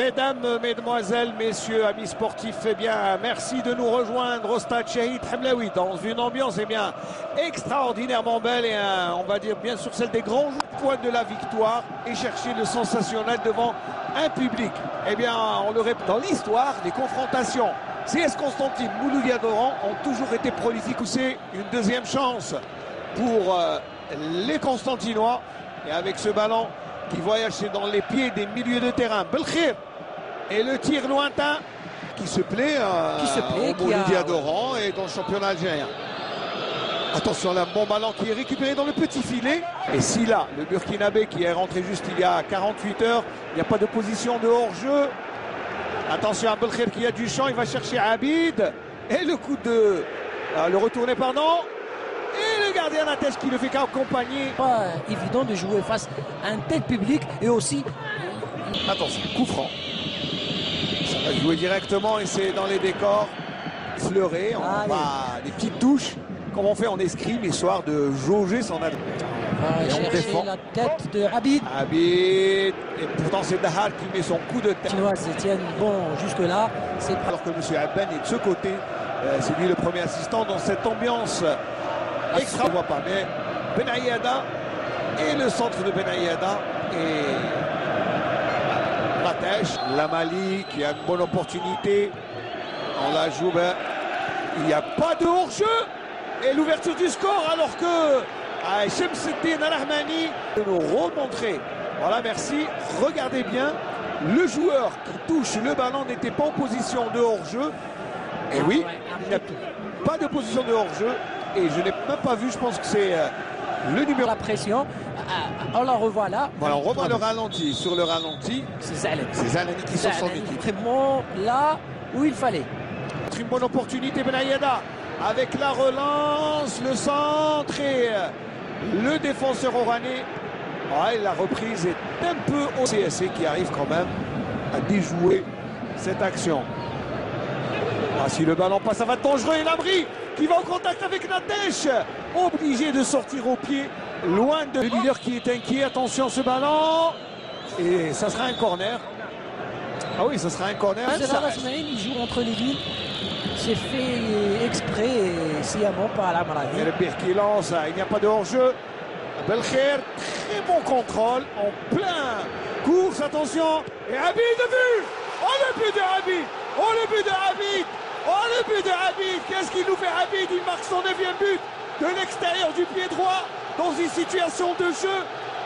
Mesdames, mesdemoiselles, messieurs, amis sportifs, eh bien, merci de nous rejoindre au stade Chahid Hamlaoui dans une ambiance extraordinairement belle et on va dire bien sûr celle des grands points de la victoire et chercher le sensationnel devant un public. Eh bien, on le répète, dans l'histoire, les confrontations CS Constantine, Mouloudia-Doran ont toujours été prolifiques. C'est une deuxième chance pour les Constantinois et avec ce ballon qui voyage dans les pieds des milieux de terrain. Belkhir et le tir lointain qui se plaît au Mouloudia-Doran et dans le championnat algérien. Attention là, bon ballon qui est récupéré dans le petit filet. Et si là, le Burkinabé qui est rentré juste il y a 48 heures, il n'y a pas de position de hors-jeu. Attention à Belkhir qui a du champ, il va chercher Abid. Et le coup de... le retourné, pardon. Et le gardien Natesh qui ne fait qu'accompagner. Pas évident de jouer face à un tel public et aussi... Attention, coup franc. Ça va jouer directement et c'est dans les décors. Fleuré, on va des petites touches. Comme on fait en escrime, histoire de jauger son adversaire. On défend la tête de Abid. Abid, et pourtant c'est Dahar qui met son coup de tête. Les Chinois se tiennent bon jusque-là. Alors que M. Abben est de ce côté, c'est lui le premier assistant dans cette ambiance extra. On ne voit pas, mais Benayada et le centre de Benayada et Natesh, Lamali qui a une bonne opportunité. On la joue, il n'y a pas de hors-jeu. Et l'ouverture du score alors que Chemseddine Al-Rahmani de nous remontrer. Voilà, merci. Regardez bien, le joueur qui touche le ballon n'était pas en position de hors-jeu. Et oui, il n'y a pas de position de hors-jeu. Et je n'ai même pas vu, je pense que c'est le numéro. La pression, on la revoit là. Voilà, on revoit le ralenti. Sur le ralenti, c'est Zalani. C'est Zalani qui sort son équipe. Vraiment là où il fallait. Une bonne opportunité, Benayada. Avec la relance, le centre et le défenseur oranais. Ouais, la reprise est un peu au CSC qui arrive quand même à déjouer cette action. Ah, si le ballon passe, ça va être dangereux. Et Lamri qui va en contact avec Natesh. Obligé de sortir au pied, loin de leader qui est inquiet. Attention ce ballon. Et ça sera un corner. Ah oui, ça sera un corner. Il joue entre les lignes. C'est fait exprès et sciemment par la maladie. Et le pire qui lance, il n'y a pas de hors-jeu. Belkhir, très bon contrôle, en plein course, attention. Et Abid de but. Oh le but de Abid. Oh le but de Abid. Oh le but de Abid. Qu'est-ce qu'il nous fait Abid? Il marque son 9e but de l'extérieur du pied droit dans une situation de jeu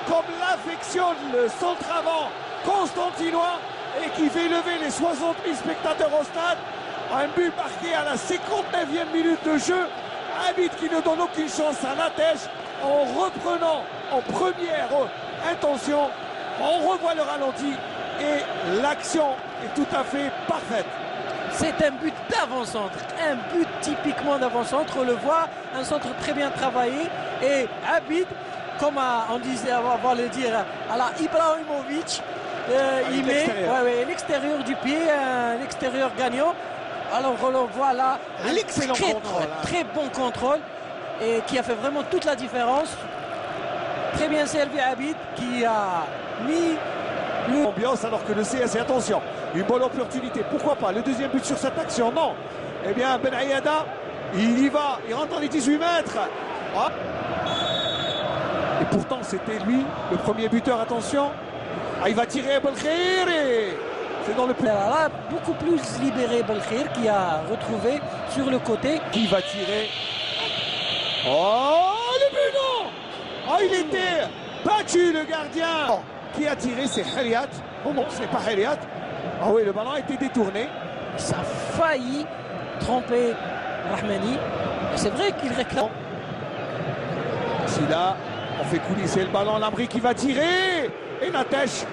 comme l'affectionne le centre avant constantinois et qui fait lever les 60 000 spectateurs au stade. Un but marqué à la 59e minute de jeu. Abid qui ne donne aucune chance à Natesh en reprenant en première intention. On revoit le ralenti et l'action est tout à fait parfaite. C'est un but d'avant-centre, un but typiquement d'avant-centre. On le voit, un centre très bien travaillé. Et Abid, comme on disait, on va le dire, à la Ibrahimovic, il met l'extérieur du pied, l'extérieur gagnant. Alors on le voit là, l'excellent contrôle, très bon contrôle et qui a fait vraiment toute la différence. Très bien servi Abid qui a mis l'ambiance alors que le CSC, attention, une bonne opportunité, pourquoi pas le deuxième but sur cette action, non. Eh bien Benayada, il y va, il rentre dans les 18 mètres. Hop. Et pourtant c'était lui le premier buteur, attention. Ah, il va tirer Belkhir et... c'est dans le plan. Là, beaucoup plus libéré Belkhir qui a retrouvé sur le côté. Qui va tirer? Oh, le but non. Oh, il était battu le gardien. Oh, qui a tiré? C'est Khaliat. Oh non, ce n'est pas Khaliat. Ah oui, le ballon a été détourné. Ça a failli tromper Rahmani. C'est vrai qu'il réclame. Si là, on fait coulisser le ballon, Lamri qui va tirer. Et Natesh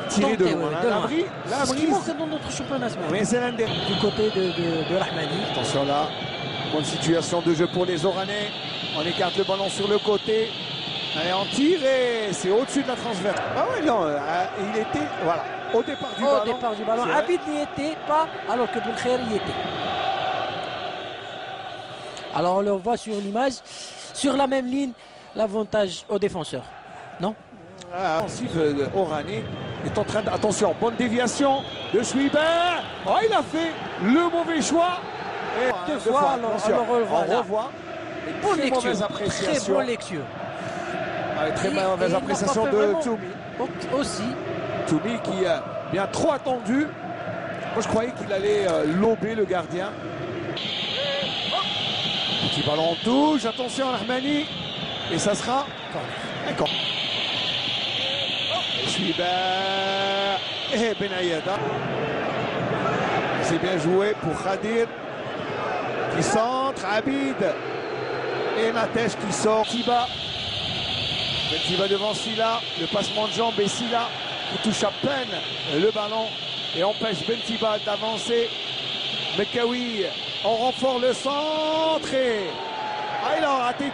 tiré de loin. Lamri, ce qui manque dans notre championnat. Mais c'est l'un des... du côté de Rahmani. Attention là, bonne situation de jeu pour les Oranais. On écarte le ballon sur le côté. Allez, on tire et c'est au-dessus de la transverse. Ah oui, non, il était, voilà, au départ du ballon. Au départ du ballon. Abid n'y était pas, alors que Belkhir y était. Alors on le voit sur l'image, sur la même ligne, l'avantage aux défenseurs. Non? Offensive Orani est en train de... Attention, bonne déviation de Schwiber. Oh, il a fait le mauvais choix. Et deux fois, on revoit. Bonne Très lecture. mauvaise appréciation. Très bonne lecture. Très mauvaise appréciation de Toumi. Aussi. Toumi qui a bien trop attendu. Moi je croyais qu'il allait lober le gardien. Petit ballon en touche. Attention à Rahmani. Et ça sera d'accord. Schwiber et Benayeda. C'est bien joué pour Khadir qui centre. Abid et Natesh qui sort. Tiba. Tiba devant Silla. Le passement de jambes et Silla qui touche à peine le ballon et empêche Bentiba d'avancer. Mekawi en renfort le centre et il a raté.